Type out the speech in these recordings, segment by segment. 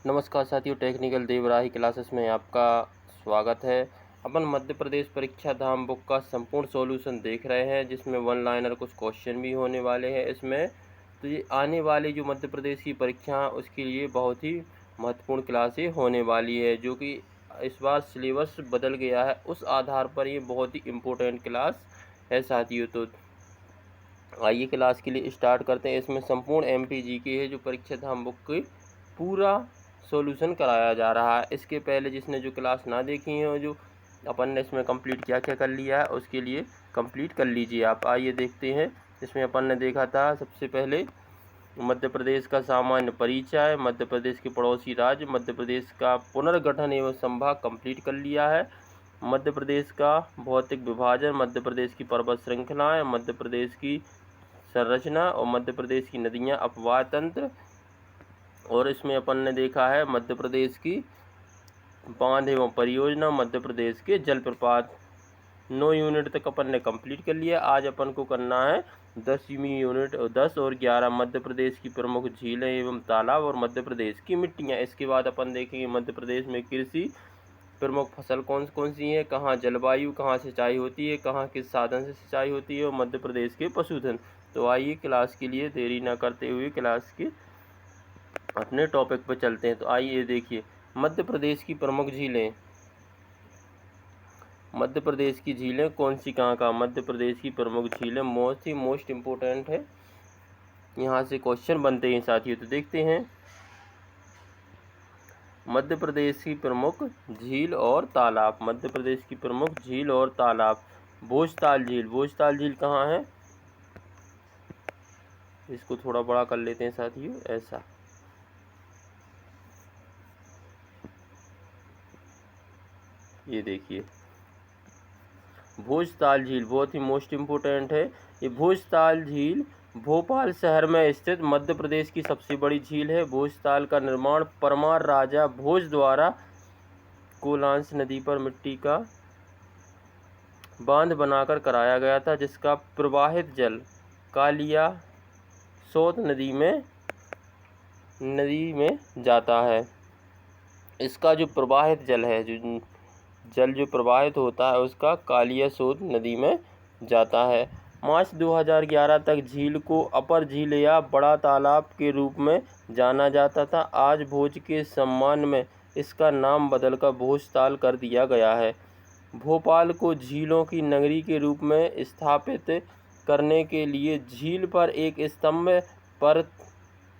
नमस्कार साथियों, technical देवराही classes में आपका स्वागत है। अपन मध्य प्रदेश परीक्षा धाम बुक का संपूर्ण सॉल्यूशन देख रहे हैं, जिसमें वन लाइनर कुछ क्वेश्चन भी होने वाले हैं इसमें। तो ये आने वाली जो मध्य प्रदेश की परीक्षा है उसके लिए बहुत ही महत्वपूर्ण क्लासें होने वाली है, जो कि इस बार सिलेबस बदल गया है। उस आधार पर ये बहुत ही इम्पोर्टेंट क्लास है साथियों। तो आइए क्लास के लिए स्टार्ट करते हैं। इसमें संपूर्ण MPGK है, जो परीक्षा धाम बुक की पूरा सॉल्यूशन कराया जा रहा है। इसके पहले जिसने जो क्लास ना देखी है और जो अपन ने इसमें कंप्लीट क्या क्या कर लिया है, उसके लिए कंप्लीट कर लीजिए आप। आइए देखते हैं। इसमें अपन ने देखा था सबसे पहले मध्य प्रदेश का सामान्य परिचय, मध्य प्रदेश के पड़ोसी राज्य, मध्य प्रदेश का पुनर्गठन एवं संभाग कंप्लीट कर लिया है। मध्य प्रदेश का भौतिक विभाजन, मध्य प्रदेश की पर्वत श्रृंखलाएँ, मध्य प्रदेश की संरचना और मध्य प्रदेश की नदियाँ, अपवाह तंत्र। और इसमें अपन ने देखा है मध्य प्रदेश की बांध एवं परियोजना, मध्य प्रदेश के जलप्रपात। 9 यूनिट तक अपन ने कंप्लीट कर लिया। आज अपन को करना है 10वीं यूनिट, 10 और 11 मध्य प्रदेश की प्रमुख झीलें एवं तालाब और मध्य प्रदेश की मिट्टियाँ। इसके बाद अपन देखेंगे मध्य प्रदेश में कृषि, प्रमुख फसल कौन कौन सी है, कहाँ जलवायु, कहाँ सिंचाई होती है, कहाँ किस साधन से सिंचाई होती है, और मध्य प्रदेश के पशुधन। तो आइए क्लास के लिए देरी न करते हुए क्लास के अपने टॉपिक पर चलते हैं। तो आइए देखिए, मध्य प्रदेश की प्रमुख झीलें। मध्य प्रदेश की झीलें कौन सी कहाँ का? मध्य प्रदेश की प्रमुख झीलें मोस्ट इम्पोर्टेंट है, यहाँ से क्वेश्चन बनते हैं साथियों। तो देखते हैं मध्य प्रदेश की प्रमुख झील और तालाब। मध्य प्रदेश की प्रमुख झील और तालाब। भोजताल झील। भोजताल झील कहाँ है? इसको थोड़ा बड़ा कर लेते हैं साथियों, ऐसा। ये देखिए भोजताल झील बहुत ही मोस्ट इम्पोर्टेंट है। ये भोजताल झील भोपाल शहर में स्थित मध्य प्रदेश की सबसे बड़ी झील है। भोजताल का निर्माण परमार राजा भोज द्वारा कोलांस नदी पर मिट्टी का बांध बनाकर कराया गया था, जिसका प्रवाहित जल कालिया सोत नदी में जाता है। इसका जो प्रवाहित जल है, जो प्रवाहित होता है उसका कालियासोत नदी में जाता है। मार्च 2011 तक झील को अपर झील या बड़ा तालाब के रूप में जाना जाता था। आज भोज के सम्मान में इसका नाम बदलकर भोजताल कर दिया गया है। भोपाल को झीलों की नगरी के रूप में स्थापित करने के लिए झील पर एक स्तंभ पर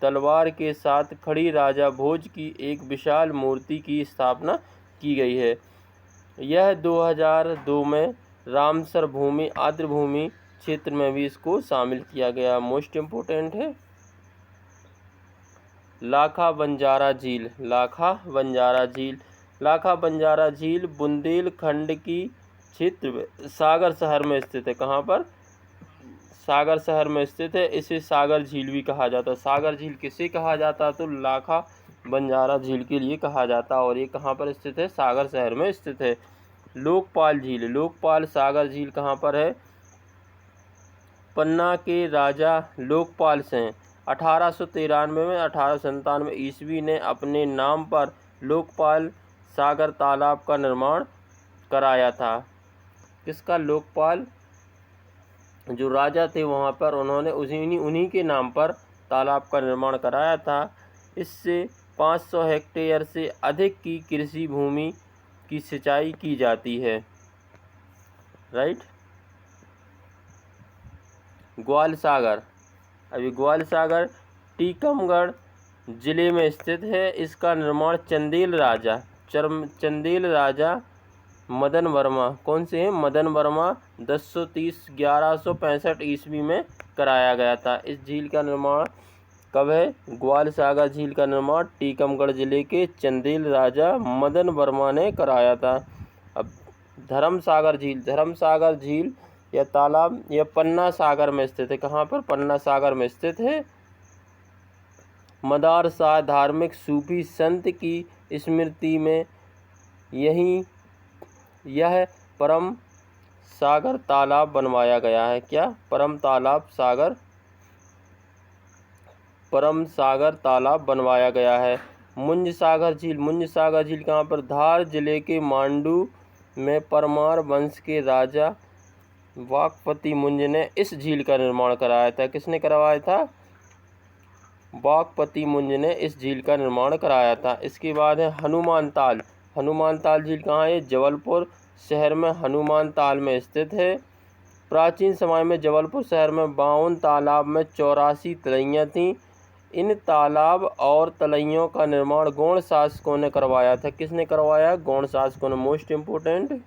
तलवार के साथ खड़ी राजा भोज की एक विशाल मूर्ति की स्थापना की गई है। यह 2002 में रामसर भूमि आर्द्रभूमि क्षेत्र में भी इसको शामिल किया गया। मोस्ट इम्पोर्टेंट है लाखा बंजारा झील। लाखा बंजारा झील। लाखा बंजारा झील बुंदेलखंड की क्षेत्र में सागर शहर में स्थित है। कहाँ पर? सागर शहर में स्थित है। इसे सागर झील भी कहा जाता है। सागर झील किसे कहा जाता है? तो लाखा बंजारा झील के लिए कहा जाता है। और ये कहाँ पर स्थित है? सागर शहर में स्थित है। लोकपाल झील। लोकपाल सागर झील कहाँ पर है? पन्ना के राजा लोकपाल सिंह 1893 में 1897 ईस्वी ने अपने नाम पर लोकपाल सागर तालाब का निर्माण कराया था। किसका? लोकपाल जो राजा थे वहाँ पर, उन्होंने उन्हीं के नाम पर तालाब का निर्माण कराया था। इससे 500 हेक्टेयर से अधिक की कृषि भूमि की सिंचाई की जाती है। राइट। ग्वालसागर। अभी ग्वालसागर टीकमगढ़ जिले में स्थित है। इसका निर्माण चंदेल राजा मदन वर्मा, कौन से हैं? मदन वर्मा 1030-1165 ईस्वी में कराया गया था। इस झील का निर्माण कब है? ग्वालसागर झील का निर्माण टीकमगढ़ जिले के चंदेल राजा मदन वर्मा ने कराया था। अब धर्मसागर झील। धर्मसागर झील या तालाब यह पन्ना सागर में स्थित है। कहाँ पर? पन्ना सागर में स्थित है। मदार शाह धार्मिक सूफी संत की स्मृति में यह परम सागर तालाब बनवाया गया है। क्या? परम सागर तालाब बनवाया गया है। मुंज सागर झील, मुंज सागर झील कहाँ पर? धार जिले के मांडू में परमार वंश के राजा वाकपति मुंज ने इस झील का निर्माण कराया था। किसने करवाया था? वाकपति मुंज ने इस झील का निर्माण कराया था। इसके बाद है हनुमान ताल। हनुमान ताल झील कहाँ है? जबलपुर शहर में हनुमान ताल में स्थित है। प्राचीन समय में जबलपुर शहर में 52 तालाब में 84 तलैयाँ थीं। इन तालाब और तलैयों का निर्माण गौड़ शासकों ने करवाया था। किसने करवाया? गौड़ शासकों ने। मोस्ट इम्पोर्टेंट,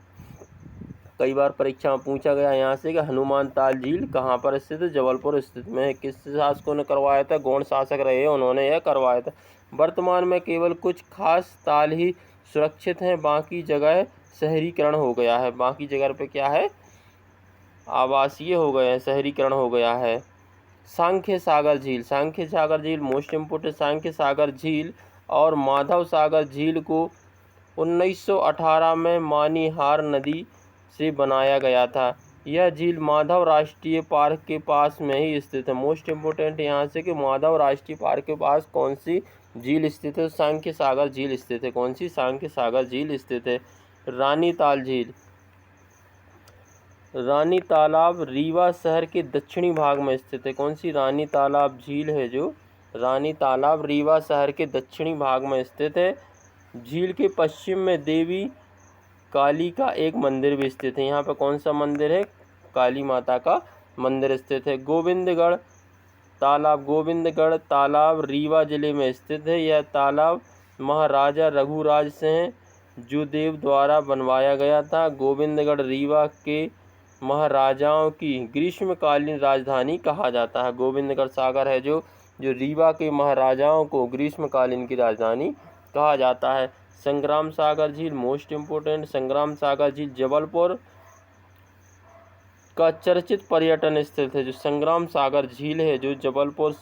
कई बार परीक्षा में पूछा गया यहाँ से कि हनुमान ताल झील कहाँ पर स्थित है? जबलपुर स्थित में है। किस शासकों ने करवाया था? गौड़ शासक रहे, उन्होंने यह करवाया था। वर्तमान में केवल कुछ खास ताल ही सुरक्षित हैं, बाकी जगह शहरीकरण हो गया है। बाकी जगह पे क्या है? आवासीय हो गए हैं, शहरीकरण हो गया है। सांख्य सागर झील, सांख्य सागर झील मोस्ट इम्पोर्टेंट। सांख्य सागर झील और माधव सागर झील को 1918 में मानीहार नदी से बनाया गया था। यह झील माधव राष्ट्रीय पार्क के पास में ही स्थित है। मोस्ट इम्पोर्टेंट यहाँ से कि माधव राष्ट्रीय पार्क के पास कौन सी झील स्थित है? सांख्य सागर झील स्थित है। कौन सी? सांख्य सागर झील स्थित है। रानी ताल झील, रानी तालाब रीवा शहर के दक्षिणी भाग में स्थित है। कौन सी? रानी तालाब झील है जो रानी तालाब रीवा शहर के दक्षिणी भाग में स्थित है। झील के पश्चिम में देवी काली का एक मंदिर भी स्थित है। यहाँ पर कौन सा मंदिर है? काली माता का मंदिर स्थित है। गोविंदगढ़ तालाब, गोविंदगढ़ तालाब रीवा जिले में स्थित है। यह तालाब महाराजा रघुराज सिंह देव द्वारा बनवाया गया था। गोविंदगढ़ रीवा के महाराजाओं की ग्रीष्मकालीन राजधानी कहा जाता है। गोविंदगढ़ सागर है जो रीवा के महाराजाओं को ग्रीष्मकालीन की राजधानी कहा जाता है। संग्राम सागर झील मोस्ट इम्पोर्टेंट। संग्राम सागर झील जबलपुर का चर्चित पर्यटन स्थल है। जो संग्राम सागर झील है जो जबलपुर,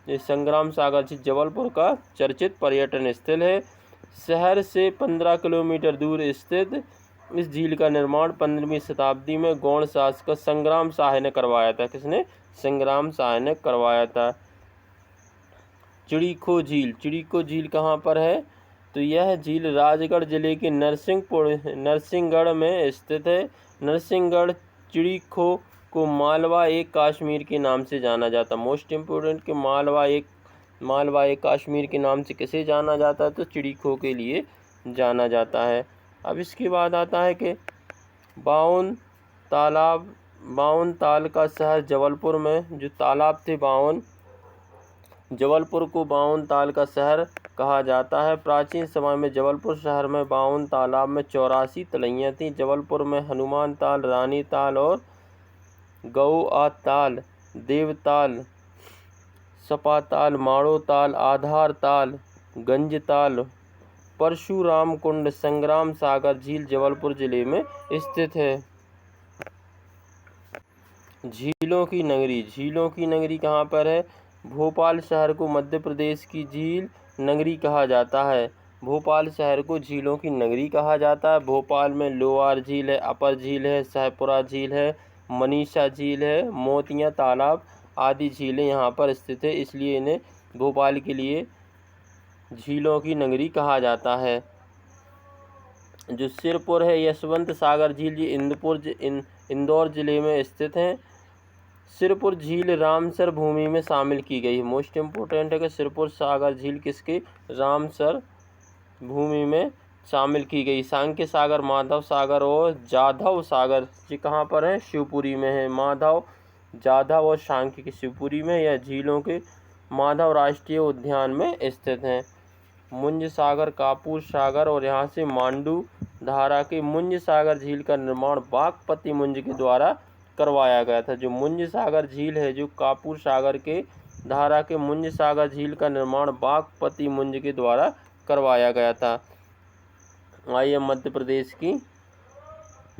संग्राम सागर झील जबलपुर का चर्चित पर्यटन स्थल है। शहर से 15 किलोमीटर दूर स्थित इस झील का निर्माण 15वीं शताब्दी में गौड़ शासक संग्राम शाह ने करवाया था। किसने? संग्राम शाह ने करवाया था। चिड़ीखो झील, चिड़ीखो झील कहाँ पर है? तो यह झील राजगढ़ जिले के नरसिंहगढ़ में स्थित है। नरसिंहगढ़ चिड़ीखो को मालवा एक कश्मीर के नाम से जाना जाता। मोस्ट इम्पोर्टेंट कि मालवा एक कश्मीर के नाम से किसे जाना जाता है? तो चिड़ीखो के लिए जाना जाता है। अब इसके बाद आता है कि 52 ताल का शहर जबलपुर में जो तालाब थे 52, जबलपुर को 52 ताल का शहर कहा जाता है। प्राचीन समय में जबलपुर शहर में 52 तालाब में 84 तलैयाँ थीं। जबलपुर में हनुमान ताल, रानी ताल और गौआ ताल, देवताल, सपाताल, माड़ो ताल, आधार ताल, गंज ताल, परशुराम कुंड, संग्राम सागर झील जबलपुर जिले में स्थित है। झीलों की नगरी, झीलों की नगरी कहाँ पर है? भोपाल शहर को मध्य प्रदेश की झील नगरी कहा जाता है। भोपाल शहर को झीलों की नगरी कहा जाता है। भोपाल में लोअर झील है, अपर झील है, सहपुरा झील है, मनीषा झील है, मोतिया तालाब आदि झीलें यहाँ पर स्थित है, इसलिए इन्हें भोपाल के लिए झीलों की नगरी कहा जाता है। जो सिरपुर है यशवंत सागर झील जी इंदौर जिले में स्थित है। सिरपुर झील रामसर भूमि में शामिल की गई है। मोस्ट इम्पोर्टेंट है कि सिरपुर सागर झील किसके? रामसर भूमि में शामिल की गई। सांख्य सागर, माधव सागर और जाधव सागर ये कहाँ पर है? शिवपुरी में है। माधव, जाधव और सांख्य की शिवपुरी में। यह झीलों के माधव राष्ट्रीय उद्यान में स्थित हैं। मुंज सागर, कापूर सागर और यहाँ से मांडू धारा के मुंज सागर झील का निर्माण वाकपति मुंज के द्वारा करवाया गया था। जो मुंज सागर झील है जो कापूर सागर के धारा के मुंज सागर झील का निर्माण वाकपति मुंज के द्वारा करवाया गया था। आइए मध्य प्रदेश की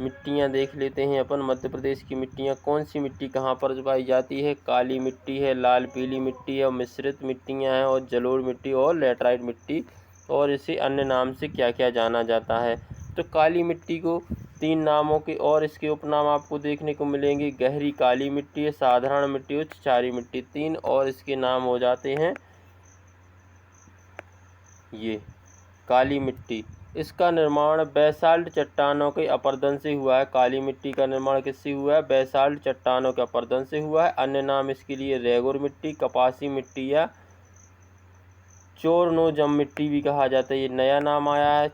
मिट्टियाँ देख लेते हैं अपन। मध्य प्रदेश की मिट्टियाँ कौन सी मिट्टी कहाँ पर पाई जाती है? काली मिट्टी है, लाल पीली मिट्टी है और मिश्रित मिट्टियाँ हैं और जलोढ़ मिट्टी और लैटराइट मिट्टी, और इसे अन्य नाम से क्या क्या जाना जाता है? तो काली मिट्टी को 3 नामों के और इसके उपनाम आपको देखने को मिलेंगे। गहरी काली मिट्टी है, साधारण मिट्टी और क्षारीय मिट्टी, 3 और इसके नाम हो जाते हैं। ये काली मिट्टी, इसका निर्माण बेसाल्ट चट्टानों के अपरदन से हुआ है। काली मिट्टी का निर्माण किससे हुआ है? बेसाल्ट चट्टानों के अपरदन से हुआ है। अन्य नाम इसके लिए रेगुर मिट्टी, कपासी मिट्टी या चोरनोजम मिट्टी भी कहा जाता है। ये नया नाम आया है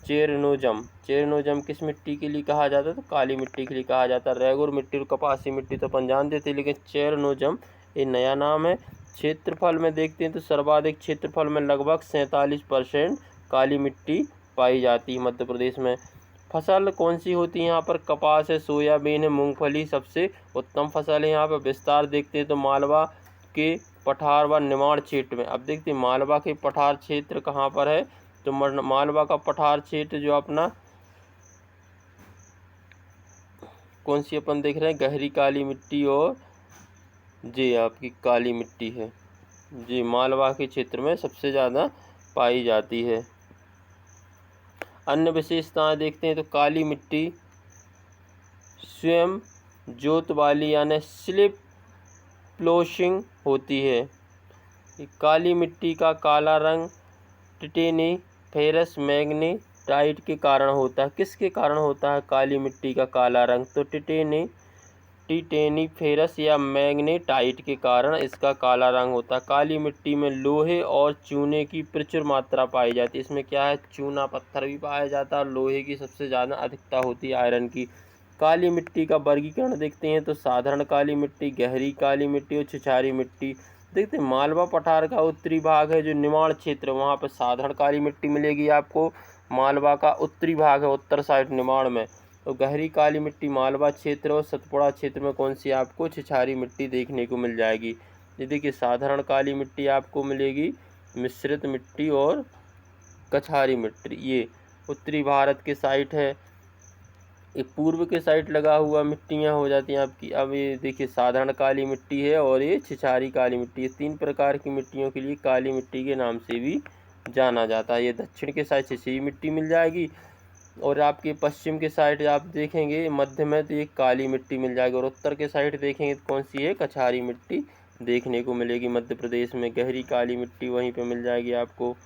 चेरनोजम। चेरनोजम किस मिट्टी के लिए कहा जाता है? तो काली मिट्टी के लिए कहा जाता है। रेगुर मिट्टी और कपासी मिट्टी तो अपन जानते थे, लेकिन चेरनोजम ये नया नाम है। क्षेत्रफल में देखते हैं तो सर्वाधिक क्षेत्रफल में लगभग 47% काली मिट्टी पाई जाती है मध्य प्रदेश में। फसल कौन सी होती है यहाँ पर? कपास है, सोयाबीन है, मूंगफली सबसे उत्तम फसल है। यहाँ पर विस्तार देखते हैं तो मालवा के पठार व निमाड़ क्षेत्र में। अब देखते हैं मालवा के पठार क्षेत्र कहाँ पर है? तो मालवा का पठार क्षेत्र जो अपना कौन सी अपन देख रहे हैं? गहरी काली मिट्टी और जी आपकी काली मिट्टी है जी, मालवा के क्षेत्र में सबसे ज़्यादा पाई जाती है। अन्य विशेषताएं देखते हैं तो काली मिट्टी स्वयं जोत वाली यानी स्लिप फ्लोशिंग होती है। काली मिट्टी का काला रंग टिटेनी फेरस मैग्नेटाइट के कारण होता है। किसके कारण होता है काली मिट्टी का काला रंग? तो टिटेनी फेरस या मैग्नेटाइट के कारण इसका काला रंग होता है। काली मिट्टी में लोहे और चूने की प्रचुर मात्रा पाई जाती है। इसमें क्या है? चूना पत्थर भी पाया जाता है और लोहे की सबसे ज़्यादा अधिकता होती है, आयरन की। काली मिट्टी का वर्गीकरण देखते हैं तो साधारण काली मिट्टी, गहरी काली मिट्टी और छिछारी मिट्टी। देखते हैं मालवा पठार का उत्तरी भाग है जो निमाड़ क्षेत्र, वहाँ पर साधारण काली मिट्टी मिलेगी आपको। मालवा का उत्तरी भाग है उत्तर साइड निमाड़ में, तो गहरी काली मिट्टी मालवा क्षेत्र और सतपुड़ा क्षेत्र में कौन सी आपको? छिछारी मिट्टी देखने को मिल जाएगी। ये देखिए साधारण काली मिट्टी आपको मिलेगी, मिश्रित मिट्टी और कछारी मिट्टी। ये उत्तरी भारत के साइड है। ये पूर्व के साइड लगा हुआ मिट्टियाँ हो जाती हैं आपकी। अब ये देखिए साधारण काली मिट्टी है और ये छिछारी काली मिट्टी है। 3 प्रकार की मिट्टियों के लिए काली मिट्टी के नाम से भी जाना जाता है। ये दक्षिण के साइड छिछरी मिट्टी मिल जाएगी और आपके पश्चिम के साइड आप देखेंगे मध्य में तो ये काली मिट्टी मिल जाएगी, और उत्तर के साइड देखेंगे तो कौन सी है? कछारी मिट्टी देखने को मिलेगी मध्य प्रदेश में। गहरी काली मिट्टी वहीं पे मिल जाएगी आपको।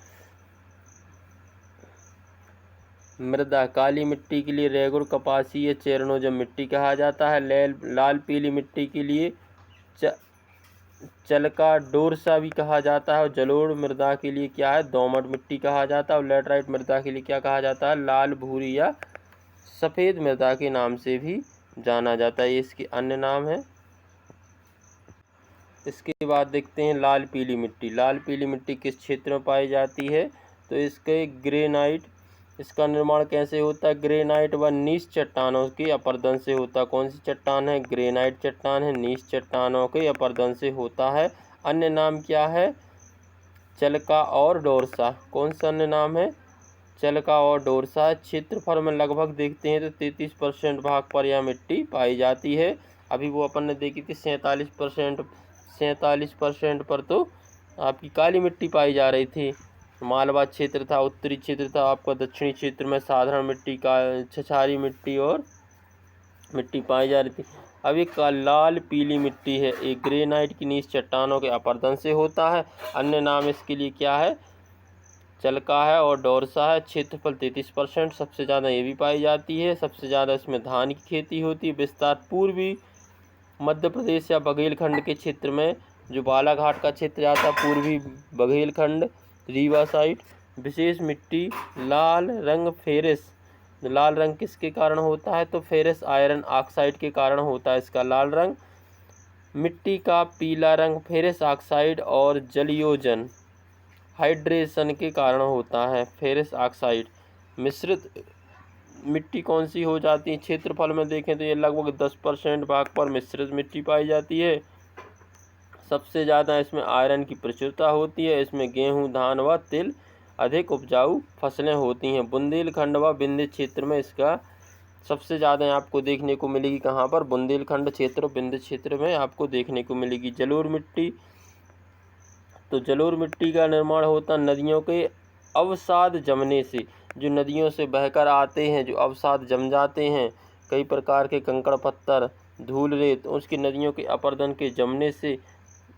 मृदा काली मिट्टी के लिए रेगुर, कपासी या चेरनोजम मिट्टी कहा जाता है। लाल पीली मिट्टी के लिए चलका डोरसा भी कहा जाता है। और जलोढ़ मृदा के लिए क्या है? दोमट मिट्टी कहा जाता है। और लैटराइट मृदा के लिए क्या कहा जाता है? लाल भूरी या सफ़ेद मृदा के नाम से भी जाना जाता है। ये इसके अन्य नाम है। इसके बाद देखते हैं लाल पीली मिट्टी। लाल पीली मिट्टी किस क्षेत्र में पाई जाती है? तो इसके ग्रेनाइट, इसका निर्माण कैसे होता है? ग्रेनाइट व नीच चट्टानों के अपरदन से होता है। कौन सी चट्टान है? ग्रेनाइट चट्टान है, नीच चट्टानों के अपरदन से होता है। अन्य नाम क्या है? चलका और डोरसा। कौन सा अन्य नाम है? चलका और डोरसा। क्षेत्रफल में लगभग देखते हैं तो 33% भाग पर यह मिट्टी पाई जाती है। अभी वो अपन ने देखी थी 47% पर तो आपकी काली मिट्टी पाई जा रही थी। मालवा क्षेत्र था, उत्तरी क्षेत्र था आपका, दक्षिणी क्षेत्र में साधारण मिट्टी का छिछारी मिट्टी और मिट्टी पाई जा रही थी। अब एक लाल पीली मिट्टी है, एक ग्रेनाइट की नीच चट्टानों के अपरदन से होता है। अन्य नाम इसके लिए क्या है? चलका है और डोरसा है। क्षेत्रफल 33%, सबसे ज़्यादा ये भी पाई जाती है। सबसे ज़्यादा इसमें धान की खेती होती है। विस्तार पूर्वी मध्य प्रदेश या बघेलखंड के क्षेत्र में, जो बालाघाट का क्षेत्र आता है, पूर्वी बघेलखंड रीवा साइड। विशेष मिट्टी लाल रंग फेरस। लाल रंग किसके कारण होता है? तो फेरस आयरन ऑक्साइड के कारण होता है इसका लाल रंग। मिट्टी का पीला रंग फेरस ऑक्साइड और जलयोजन हाइड्रेशन के कारण होता है। फेरस ऑक्साइड मिश्रित मिट्टी कौन सी हो जाती है? क्षेत्रफल में देखें तो ये लगभग 10% भाग पर मिश्रित मिट्टी पाई जाती है। सबसे ज़्यादा इसमें आयरन की प्रचुरता होती है। इसमें गेहूं, धान व तिल अधिक उपजाऊ फसलें होती हैं। बुंदेलखंड व विंध्य क्षेत्र में इसका सबसे ज़्यादा आपको देखने को मिलेगी। कहाँ पर? बुंदेलखंड क्षेत्र, विंध्य क्षेत्र में आपको देखने को मिलेगी। जलोढ़ मिट्टी, तो जलोढ़ मिट्टी का निर्माण होता नदियों के अवसाद जमने से। जो नदियों से बहकर आते हैं, जो अवसाद जम जाते हैं, कई प्रकार के कंकड़ पत्थर, धूल रेत, उसकी नदियों के अपरदन के जमने से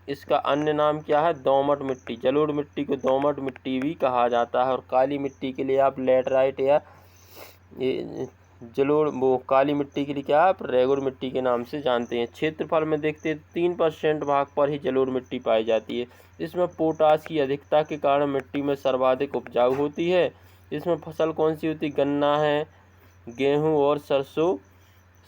इसका अन्य नाम क्या है? दोमट मिट्टी। जलोढ़ मिट्टी को दोमट मिट्टी भी कहा जाता है। और काली मिट्टी के लिए आप लैटराइट या काली मिट्टी के लिए क्या आप रेगुर मिट्टी के नाम से जानते हैं। क्षेत्रफल में देखते हैं 3% भाग पर ही जलोढ़ मिट्टी पाई जाती है। इसमें पोटास की अधिकता के कारण मिट्टी में सर्वाधिक उपजाऊ होती है। इसमें फसल कौन सी होती? गन्ना है, गेहूँ और सरसों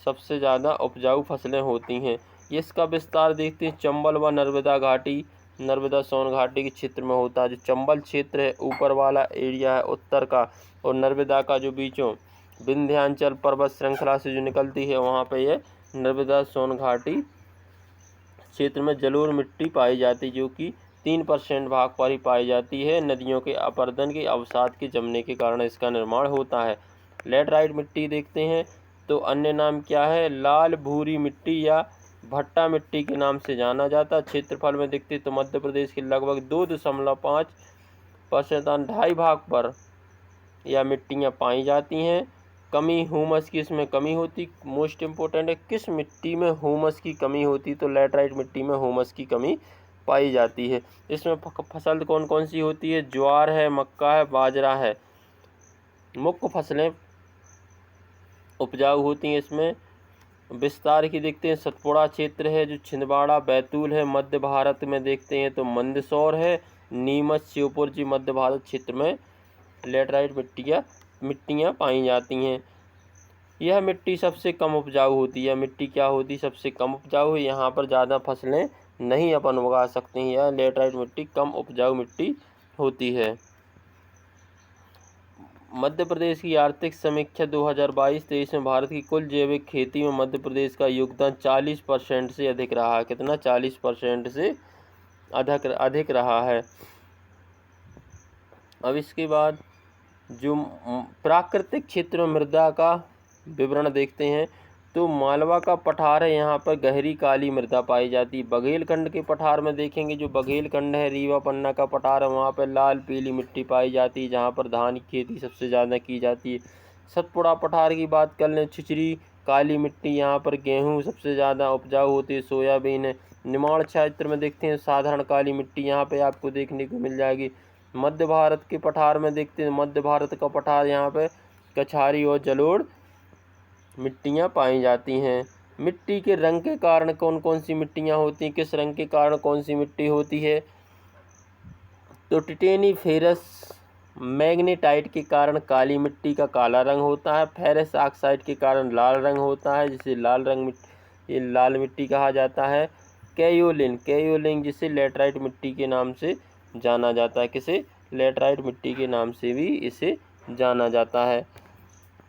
सबसे ज़्यादा उपजाऊ फसलें होती हैं। इसका विस्तार देखते हैं चंबल व नर्मदा घाटी, नर्मदा सोन घाटी के क्षेत्र में होता है। जो चंबल क्षेत्र है ऊपर वाला एरिया है उत्तर का, और नर्मदा का जो बीचों विंध्याचल पर्वत श्रृंखला से जो निकलती है वहाँ पे ये नर्मदा सोन घाटी क्षेत्र में जलोढ़ मिट्टी पाई जाती है, जो कि 3% भाग पर ही पाई जाती है। नदियों के अपरदन के अवसाद के जमने के कारण इसका निर्माण होता है। लैटराइट मिट्टी देखते हैं तो अन्य नाम क्या है? लाल भूरी मिट्टी या भट्टा मिट्टी के नाम से जाना जाता है। क्षेत्रफल में देखते हैं तो मध्य प्रदेश के लगभग 2.5% 2.5 भाग पर यह मिट्टियाँ पाई जाती हैं। कमी ह्यूमस की इसमें कमी होती, मोस्ट इम्पोर्टेंट है किस मिट्टी में ह्यूमस की कमी होती? तो लैटराइट मिट्टी में ह्यूमस की कमी पाई जाती है। इसमें फसल कौन कौन सी होती है? ज्वार है, मक्का है, बाजरा है, मुख्य फसलें उपजाऊ होती हैं। इसमें विस्तार की देखते हैं सतपुड़ा क्षेत्र है, जो छिंदवाड़ा बैतूल है। मध्य भारत में देखते हैं तो मंदसौर है, नीमच, श्योपुर जी मध्य भारत क्षेत्र में लैटराइट मिट्टियाँ पाई जाती हैं। यह मिट्टी सबसे कम उपजाऊ होती है। मिट्टी क्या होती? सबसे कम उपजाऊ है। यहाँ पर ज़्यादा फसलें नहीं अपन उगा सकते हैं। यह लैटराइट मिट्टी कम उपजाऊ मिट्टी होती है। मध्य प्रदेश की आर्थिक समीक्षा 2022-23 में भारत की कुल जैविक खेती में मध्य प्रदेश का योगदान 40% से अधिक रहा है। कितना? 40% से अधिक रहा है। अब इसके बाद जो प्राकृतिक क्षेत्र में मृदा का विवरण देखते हैं तो मालवा का पठार है, यहाँ पर गहरी काली मृदा पाई जाती है। बघेलखंड के पठार में देखेंगे, जो बघेलखंड है रीवा पन्ना का पठार है, वहाँ पर लाल पीली मिट्टी पाई जाती है, जहाँ पर धान की खेती सबसे ज़्यादा की जाती है। सतपुड़ा पठार की बात कर लें, छिछरी काली मिट्टी, यहाँ पर गेहूँ सबसे ज़्यादा उपजाऊ होती है, सोयाबीन है। निमाड़ क्षेत्र में देखते हैं साधारण काली मिट्टी यहाँ पे आपको देखने को मिल जाएगी। मध्य भारत के पठार में देखते हैं, मध्य भारत का पठार यहाँ पे कछारी और जलोढ़ मिट्टियाँ पाई जाती हैं। मिट्टी के रंग के कारण कौन कौन सी मिट्टियाँ होती हैं? किस रंग के कारण कौन सी मिट्टी होती है? तो टिटेनी फेरस मैग्नेटाइट के कारण काली मिट्टी का काला रंग होता है। फेरस ऑक्साइड के कारण लाल रंग होता है, जिसे लाल मिट्टी कहा जाता है। केयोलिन जिसे लैटराइट मिट्टी के नाम से जाना जाता है। किसे? लैटराइट मिट्टी के नाम से भी इसे जाना जाता है।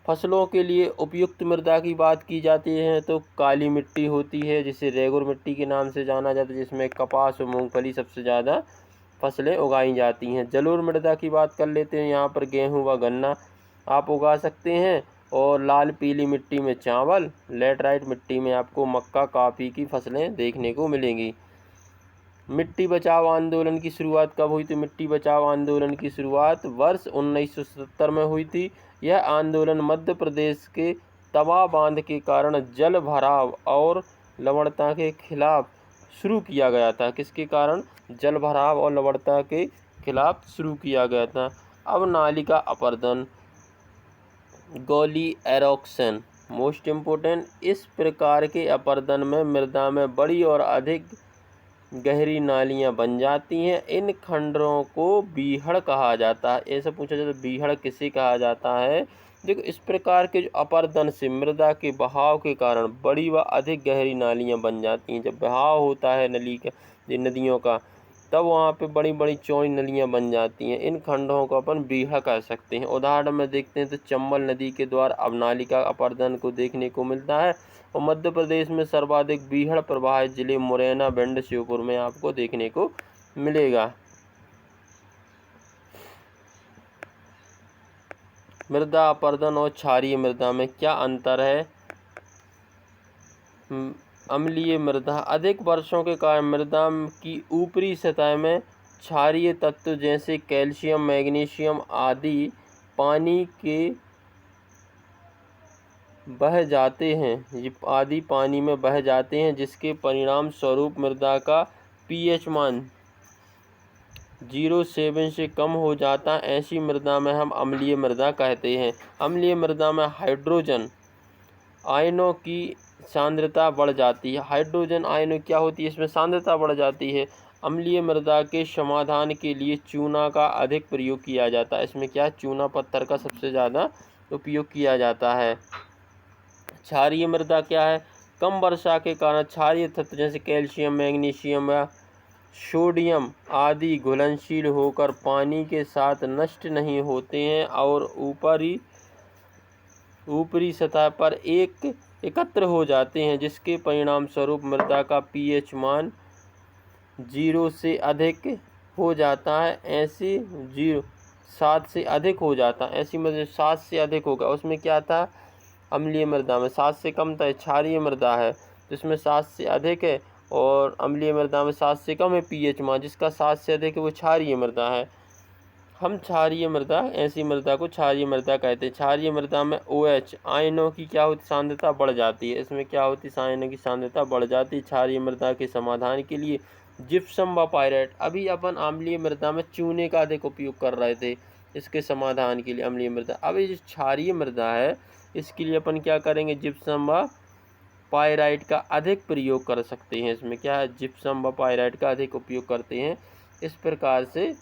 फसलों के लिए उपयुक्त मृदा की बात की जाती है तो काली मिट्टी होती है, जिसे रेगुर मिट्टी के नाम से जाना जाता है, जिसमें कपास और मूंगफली सबसे ज़्यादा फसलें उगाई जाती हैं। जलोढ़ मृदा की बात कर लेते हैं, यहाँ पर गेहूँ व गन्ना आप उगा सकते हैं, और लाल पीली मिट्टी में चावल, लैटराइट मिट्टी में आपको मक्का कॉफ़ी की फसलें देखने को मिलेंगी। मिट्टी बचाओ आंदोलन की शुरुआत कब हुई थी? मिट्टी बचाओ आंदोलन की शुरुआत वर्ष 1977 में हुई थी। यह आंदोलन मध्य प्रदेश के तवा बांध के कारण जल भराव और लवणता के खिलाफ शुरू किया गया था। किसके कारण? जल भराव और लवणता के खिलाफ शुरू किया गया था। अब नाली का अपरदन, गॉली एरोक्शन मोस्ट इम्पोर्टेंट। इस प्रकार के अपरदन में मृदा में बड़ी और अधिक गहरी नालियाँ बन जाती हैं। इन खंडरों को बीहड़ कहा जाता है। ऐसा पूछा जाता है बीहड़ किसे कहा जाता है? देखो, इस प्रकार के जो अपरदन से मृदा के बहाव के कारण बड़ी व अधिक गहरी नालियाँ बन जाती हैं। जब बहाव होता है नदियों का, तब वहाँ पे बड़ी बड़ी चौड़ी नलियाँ बन जाती हैं। इन खंडों को अपन बीहड़ कह सकते हैं। उदाहरण में देखते हैं तो चंबल नदी के द्वारा अवनालिका अपरदन को देखने को मिलता है, और मध्य प्रदेश में सर्वाधिक बीहड़ प्रवाहित जिले मुरैना, भिंड, श्योपुर में आपको देखने को मिलेगा। मृदा अपरदन और क्षारीय मृदा में क्या अंतर है? अम्लीय मृदा अधिक वर्षों के कारण मृदा की ऊपरी सतह में क्षारीय तत्व जैसे कैल्शियम, मैग्नीशियम आदि पानी के बह जाते हैं, ये आदि पानी में बह जाते हैं, जिसके परिणाम स्वरूप मृदा का पीएच मान 0.7 से कम हो जाता, ऐसी मृदा में हम अम्लीय मृदा कहते हैं। अम्लीय मृदा में हाइड्रोजन आयनों की सांद्रता बढ़ जाती है। हाइड्रोजन आयनों क्या होती है, इसमें सांद्रता बढ़ जाती है। अम्लीय मृदा के समाधान के लिए चूना का अधिक प्रयोग किया जाता है। इसमें क्या, चूना पत्थर का सबसे ज़्यादा उपयोग किया जाता है। क्षारीय मृदा क्या है, कम वर्षा के कारण क्षारीय तत्व जैसे कैल्शियम, मैग्नीशियम या सोडियम आदि घुलनशील होकर पानी के साथ नष्ट नहीं होते हैं और ऊपरी सतह पर एकत्र हो जाते हैं, जिसके परिणाम स्वरूप मृदा का पीएच मान 0 से अधिक हो जाता है। ऐसी 7 से अधिक हो जाता है, ऐसी मृदा 7 से अधिक होगा। उसमें क्या था, अम्लीय मृदा में 7 से कम था, क्षारीय मृदा है तो इसमें 7 से अधिक है, और अम्लीय मृदा में 7 से कम है पीएच मान, जिसका 7 से अधिक है वो क्षारीय मृदा है। हम क्षारीय मृदा, ऐसी मृदा को क्षारीय मृदा कहते हैं। क्षारीय मृदा में OH आयनों की क्या होती, सांद्रता बढ़ जाती है। इसमें क्या होती, आयनों की सांद्रता बढ़ जाती है। क्षारीय मृदा के समाधान के लिए जिप्सम व पायरेट, अभी अपन अम्लीय मृदा में चूने का अधिक उपयोग कर रहे थे इसके समाधान के लिए अम्लीय मृदा। अब ये जो क्षारीय मृदा है इसके लिए अपन क्या करेंगे, जिप्सम व पायराइट का अधिक प्रयोग कर सकते हैं। इसमें क्या है, जिप्सम व पायराइट का अधिक उपयोग करते हैं। इस प्रकार से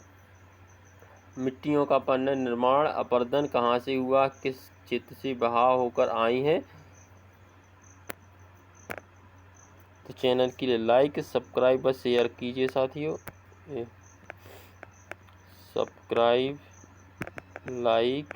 मिट्टियों का पुनर्निर्माण अपरदन कहाँ से हुआ, किस क्षेत्र से बहाव होकर आई हैं। तो चैनल के लिए लाइक, सब्सक्राइब व शेयर कीजिए साथियों। Subscribe, like